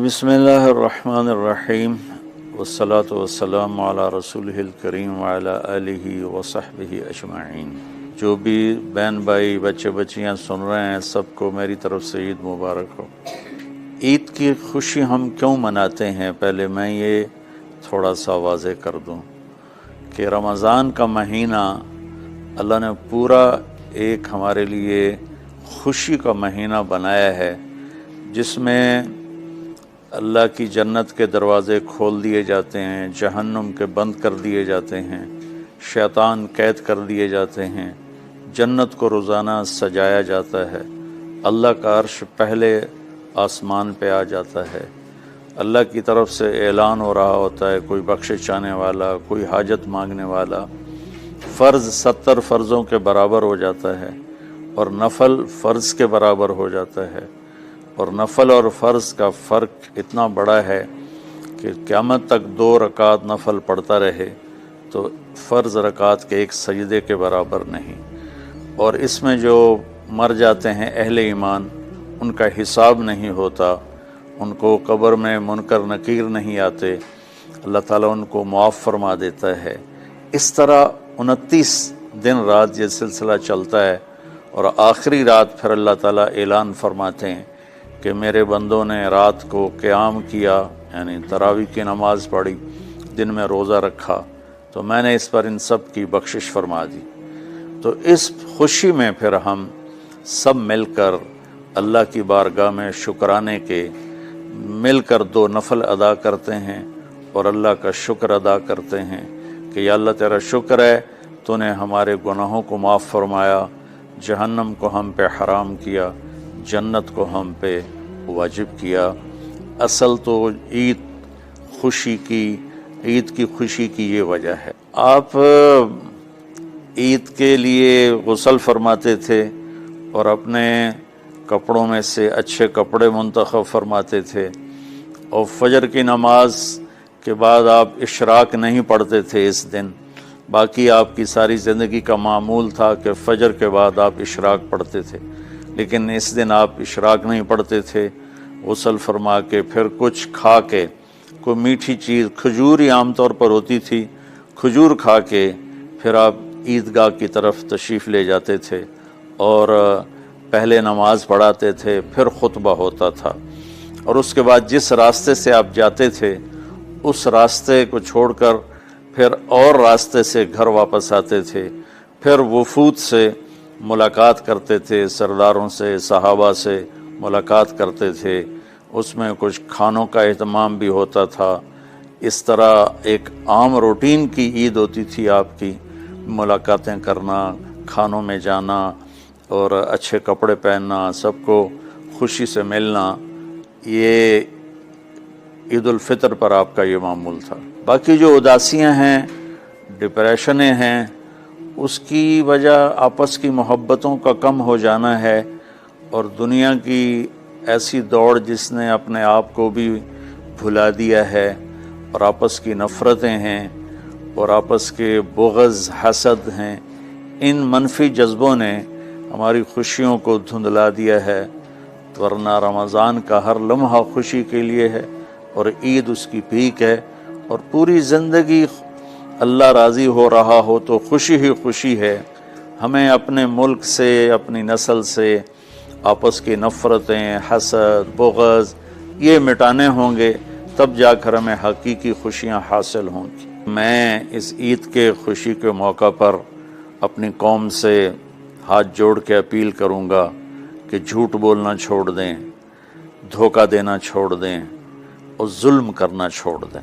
بسم اللہ الرحمن الرحیم والصلاة والسلام علی رسولہ الکریم وعلی آلہ وصحبہ اجمعین۔ جو بھی بہن بھائی بچے بچیاں سن رہے ہیں سب کو میری طرف سے عید مبارک ہو۔ عید کی خوشی ہم کیوں مناتے ہیں، پہلے میں یہ تھوڑا سا واضح کر دوں کہ رمضان کا مہینہ اللہ نے پورا ایک ہمارے لیے خوشی کا مہینہ بنایا ہے، جس میں اللہ کی جنت کے دروازے کھول دیے جاتے ہیں، جہنم کے بند کر دیے جاتے ہیں، شیطان قید کر دیے جاتے ہیں، جنت کو روزانہ سجایا جاتا ہے، اللہ کا عرش پہلے آسمان پہ آ جاتا ہے، اللہ کی طرف سے اعلان ہو رہا ہوتا ہے، کوئی بخشش چاہنے والا، کوئی حاجت مانگنے والا، فرض 70 فرضوں کے برابر ہو جاتا ہے اور نفل فرض کے برابر ہو جاتا ہے، اور نفل اور فرض کا فرق اتنا بڑا ہے کہ قیامت تک 2 رکعت نفل پڑھتا رہے تو فرض رکعت کے ایک سجدے کے برابر نہیں، اور اس میں جو مر جاتے ہیں اہل ایمان ان کا حساب نہیں ہوتا، ان کو قبر میں منکر نکیر نہیں آتے، اللہ تعالیٰ ان کو معاف فرما دیتا ہے۔ اس طرح 29 دن رات یہ سلسلہ چلتا ہے، اور آخری رات پھر اللہ تعالیٰ اعلان فرماتے ہیں کہ میرے بندوں نے رات کو قیام کیا، یعنی تراویح کی نماز پڑھی، دن میں روزہ رکھا، تو میں نے اس پر ان سب کی بخشش فرما دی۔ تو اس خوشی میں پھر ہم سب مل کر اللہ کی بارگاہ میں شکرانے کے مل کر 2 نفل ادا کرتے ہیں اور اللہ کا شکر ادا کرتے ہیں کہ یا اللہ تیرا شکر ہے تو نے ہمارے گناہوں کو معاف فرمایا، جہنم کو ہم پہ حرام کیا، جنت کو ہم پہ واجب کیا۔ اصل تو عید کی خوشی کی یہ وجہ ہے۔ آپ عید کے لیے غسل فرماتے تھے اور اپنے کپڑوں میں سے اچھے کپڑے منتخب فرماتے تھے، اور فجر کی نماز کے بعد آپ اشراق نہیں پڑھتے تھے اس دن، باقی آپ کی ساری زندگی کا معمول تھا کہ فجر کے بعد آپ اشراق پڑھتے تھے، لیکن اس دن آپ اشراق نہیں پڑھتے تھے، غسل فرما کے پھر کچھ کھا کے، کوئی میٹھی چیز، کھجور ہی عام طور پر ہوتی تھی، کھجور کھا کے پھر آپ عیدگاہ کی طرف تشریف لے جاتے تھے اور پہلے نماز پڑھاتے تھے، پھر خطبہ ہوتا تھا، اور اس کے بعد جس راستے سے آپ جاتے تھے اس راستے کو چھوڑ کر پھر اور راستے سے گھر واپس آتے تھے، پھر وفود سے ملاقات کرتے تھے، سرداروں سے، صحابہ سے ملاقات کرتے تھے، اس میں کچھ کھانوں کا اہتمام بھی ہوتا تھا۔ اس طرح ایک عام روٹین کی عید ہوتی تھی آپ کی، ملاقاتیں کرنا، کھانوں میں جانا اور اچھے کپڑے پہننا، سب کو خوشی سے ملنا، یہ عید الفطر پر آپ کا یہ معمول تھا۔ باقی جو اداسیاں ہیں، ڈپریشنیں ہیں، اس کی وجہ آپس کی محبتوں کا کم ہو جانا ہے، اور دنیا کی ایسی دوڑ جس نے اپنے آپ کو بھی بھلا دیا ہے، اور آپس کی نفرتیں ہیں اور آپس کے بغض، حسد ہیں، ان منفی جذبوں نے ہماری خوشیوں کو دھندلا دیا ہے، ورنہ رمضان کا ہر لمحہ خوشی کے لیے ہے اور عید اس کی پیک ہے، اور پوری زندگی اللہ راضی ہو رہا ہو تو خوشی ہی خوشی ہے۔ ہمیں اپنے ملک سے، اپنی نسل سے آپس کی نفرتیں، حسد، بغض یہ مٹانے ہوں گے، تب جا کر ہمیں حقیقی خوشیاں حاصل ہوں گی۔ میں اس عید کے خوشی کے موقع پر اپنی قوم سے ہاتھ جوڑ کے اپیل کروں گا کہ جھوٹ بولنا چھوڑ دیں، دھوکہ دینا چھوڑ دیں اور ظلم کرنا چھوڑ دیں۔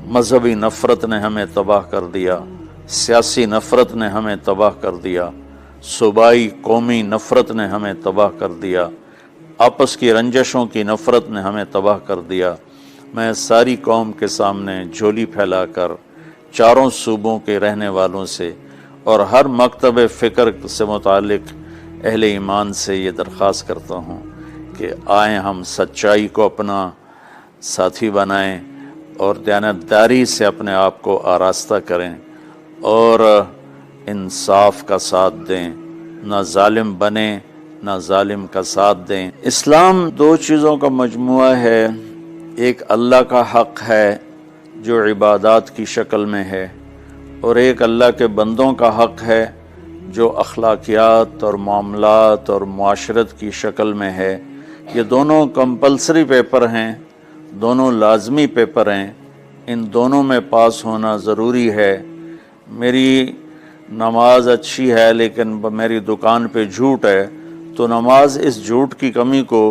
مذہبی نفرت نے ہمیں تباہ کر دیا، سیاسی نفرت نے ہمیں تباہ کر دیا، صوبائی قومی نفرت نے ہمیں تباہ کر دیا، آپس کی رنجشوں کی نفرت نے ہمیں تباہ کر دیا۔ میں ساری قوم کے سامنے جھولی پھیلا کر چاروں صوبوں کے رہنے والوں سے اور ہر مکتب فکر سے متعلق اہل ایمان سے یہ درخواست کرتا ہوں کہ آئیں ہم سچائی کو اپنا ساتھی بنائیں اور دیانتداری سے اپنے آپ کو آراستہ کریں اور انصاف کا ساتھ دیں، نہ ظالم بنیں نہ ظالم کا ساتھ دیں۔ اسلام 2 چیزوں کا مجموعہ ہے، ایک اللہ کا حق ہے جو عبادات کی شکل میں ہے، اور ایک اللہ کے بندوں کا حق ہے جو اخلاقیات اور معاملات اور معاشرت کی شکل میں ہے۔ یہ دونوں کمپلسری پیپر ہیں، دونوں لازمی پیپر ہیں، ان دونوں میں پاس ہونا ضروری ہے۔ میری نماز اچھی ہے لیکن میری دکان پہ جھوٹ ہے تو نماز اس جھوٹ کی کمی کو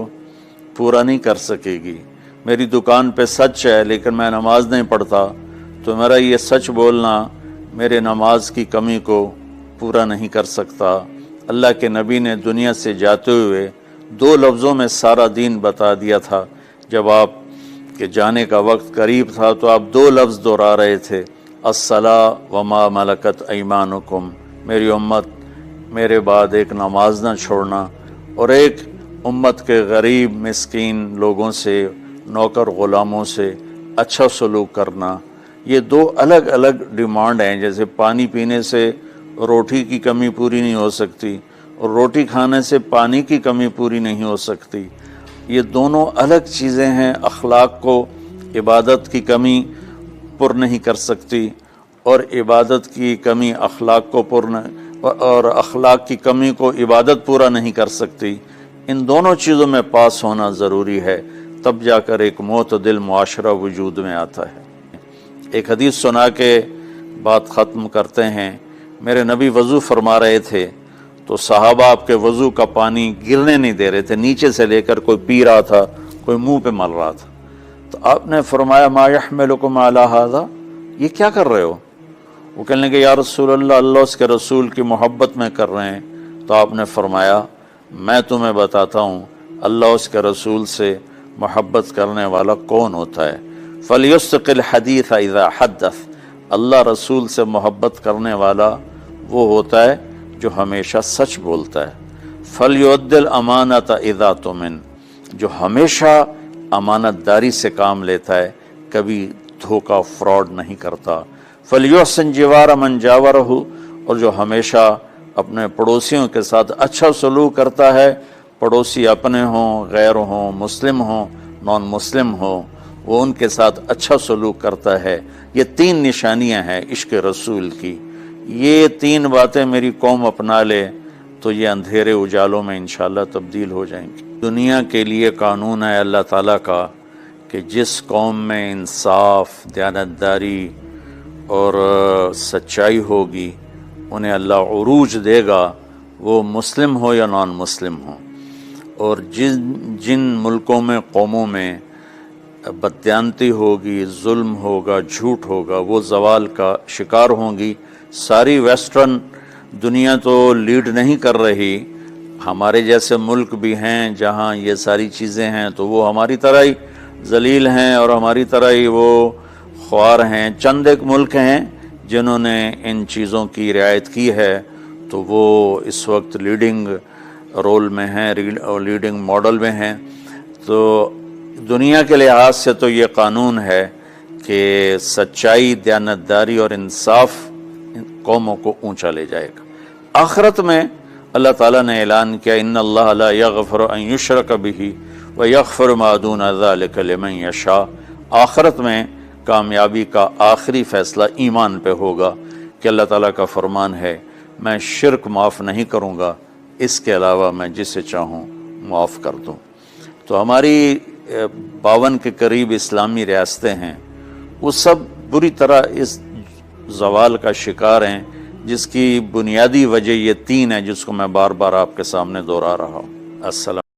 پورا نہیں کر سکے گی۔ میری دکان پہ سچ ہے لیکن میں نماز نہیں پڑھتا تو میرا یہ سچ بولنا میرے نماز کی کمی کو پورا نہیں کر سکتا۔ اللہ کے نبی نے دنیا سے جاتے ہوئے 2 لفظوں میں سارا دین بتا دیا تھا۔ جب آپ کے جانے کا وقت قریب تھا تو آپ 2 لفظ دہرا رہے تھے، الصلاۃ وما ملکت ایمانکم، میری امت میرے بعد ایک نماز نہ چھوڑنا، اور ایک امت کے غریب مسکین لوگوں سے، نوکر غلاموں سے اچھا سلوک کرنا۔ یہ 2 الگ الگ ڈیمانڈ ہیں۔ جیسے پانی پینے سے روٹی کی کمی پوری نہیں ہو سکتی اور روٹی کھانے سے پانی کی کمی پوری نہیں ہو سکتی، یہ دونوں الگ چیزیں ہیں۔ اخلاق کو عبادت کی کمی پر نہیں کر سکتی، اور عبادت کی کمی اخلاق کو اور اخلاق کی کمی کو عبادت پورا نہیں کر سکتی۔ ان دونوں چیزوں میں پاس ہونا ضروری ہے، تب جا کر ایک معتدل معاشرہ وجود میں آتا ہے۔ ایک حدیث سنا کے بات ختم کرتے ہیں۔ میرے نبی وضو فرما رہے تھے تو صحابہ آپ کے وضو کا پانی گرنے نہیں دے رہے تھے، نیچے سے لے کر کوئی پی رہا تھا، کوئی منہ پہ مل رہا تھا۔ تو آپ نے فرمایا ما یحملکم علی ھذا، یہ کیا کر رہے ہو؟ وہ کہنے لگے یا رسول اللہ، اللہ اس کے رسول کی محبت میں کر رہے ہیں۔ تو آپ نے فرمایا میں تمہیں بتاتا ہوں اللہ اس کے رسول سے محبت کرنے والا کون ہوتا ہے۔ فَلْيُسْتِقِ الْحَدِيثَ إِذَا حَدَّثَ، اللہ رسول سے محبت کرنے والا وہ ہوتا ہے جو ہمیشہ سچ بولتا ہے۔ فَلْيُؤَدِّ الْأَمَانَةَ إِذَا تُؤْمِنَ، جو ہمیشہ امانت داری سے کام لیتا ہے، کبھی دھوکہ فراڈ نہیں کرتا۔ فَلْيُحْسِنْ جِوَارَ مَنْ جَاوَرَهُ، اور جو ہمیشہ اپنے پڑوسیوں کے ساتھ اچھا سلوک کرتا ہے، پڑوسی اپنے ہوں، غیر ہوں، مسلم ہوں، نان مسلم ہوں، وہ ان کے ساتھ اچھا سلوک کرتا ہے۔ یہ 3 نشانیاں ہیں عشق رسول کی۔ یہ 3 باتیں میری قوم اپنا لے تو یہ اندھیرے اجالوں میں انشاءاللہ تبدیل ہو جائیں گی۔ دنیا کے لیے قانون ہے اللہ تعالیٰ کا کہ جس قوم میں انصاف، دیانتداری اور سچائی ہوگی انہیں اللہ عروج دے گا، وہ مسلم ہو یا نان مسلم ہو۔ اور جن ملکوں میں، قوموں میں بددیانتی ہوگی، ظلم ہوگا، جھوٹ ہوگا، وہ زوال کا شکار ہوں گی۔ ساری ویسٹرن دنیا تو لیڈ نہیں کر رہی، ہمارے جیسے ملک بھی ہیں جہاں یہ ساری چیزیں ہیں تو وہ ہماری طرح ہی ذلیل ہیں اور ہماری طرح ہی وہ خوار ہیں۔ چند ایک ملک ہیں جنہوں نے ان چیزوں کی رعایت کی ہے تو وہ اس وقت لیڈنگ رول میں ہیں اور لیڈنگ ماڈل میں ہیں۔ تو دنیا کے لحاظ سے تو یہ قانون ہے کہ سچائی، دیانتداری اور انصاف قوموں کو اونچا لے جائے گا۔ آخرت میں اللہ تعالیٰ نے اعلان کیا ان اللہ لا یغفر ان یشرک بہ ویغفر ما دون ذلک لمن یشاء۔ آخرت میں کامیابی کا آخری فیصلہ ایمان پہ ہوگا کہ اللہ تعالیٰ کا فرمان ہے میں شرک معاف نہیں کروں گا، اس کے علاوہ میں جسے چاہوں معاف کر دوں۔ تو ہماری 52 کے قریب اسلامی ریاستیں ہیں، وہ سب بری طرح اس زوال کا شکار ہیں، جس کی بنیادی وجہ یہ 3 ہے جس کو میں بار بار آپ کے سامنے دہرا رہا ہوں۔ السلام